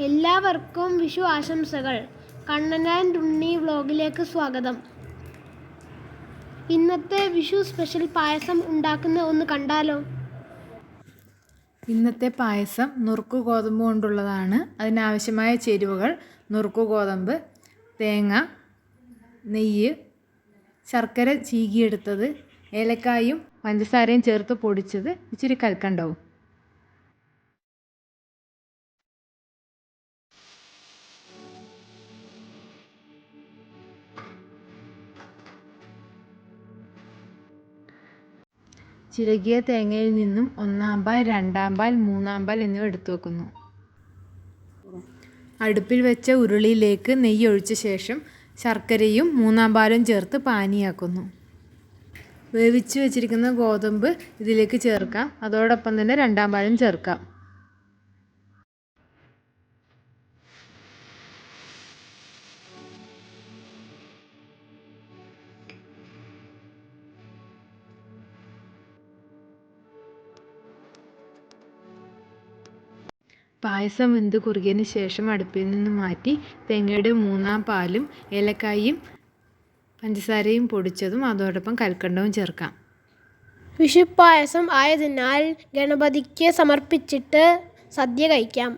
എല്ലാവർക്കും വിഷു ആശംസകൾ. കണ്ണൻ ആൻഡ് ഉണ്ണി വ്ലോഗിലേക്ക് സ്വാഗതം. ഇന്നത്തെ വിഷു സ്പെഷ്യൽ പായസം ഉണ്ടാക്കുന്ന ഒന്ന് കണ്ടാലോ? ഇന്നത്തെ പായസം നുറുക്ക് ഗോതമ്പ് കൊണ്ടുള്ളതാണ്. അതിനാവശ്യമായ ചേരുവകൾ: നുറുക്ക് ഗോതമ്പ്, തേങ്ങ, നെയ്യ്, ശർക്കര ചീകിയെടുത്തത്, ഏലക്കായും പഞ്ചസാരയും ചേർത്ത് പൊടിച്ചത്, ഇച്ചിരി കൽക്കണ്ടവും. ചിരകിയ തേങ്ങയിൽ നിന്നും 1-ാം പാൽ, 2-ാം പാൽ, 3-ാം പാൽ എന്നിവ എടുത്തു വെക്കുന്നു. അടുപ്പിൽ വെച്ച ഉരുളിയിലേക്ക് നെയ്യ് ഒഴിച്ച ശേഷം ശർക്കരയും 3-ാം പാലും ചേർത്ത് പാനിയാക്കുന്നു. വേവിച്ച് വെച്ചിരിക്കുന്ന ഗോതമ്പ് ഇതിലേക്ക് ചേർക്കാം. അതോടൊപ്പം തന്നെ 2-ാം പാലും ചേർക്കാം. പായസം വെന്ത് കുറുകിയതിന് ശേഷം അടുപ്പിൽ നിന്ന് മാറ്റി തേങ്ങയുടെ 3-ാം പാലും ഏലക്കായും പഞ്ചസാരയും പൊടിച്ചതും അതോടൊപ്പം കൽക്കണ്ടവും ചേർക്കാം. വിഷു പായസം ആയതിനാൽ ഗണപതിക്ക് സമർപ്പിച്ചിട്ട് സദ്യ കഴിക്കാം.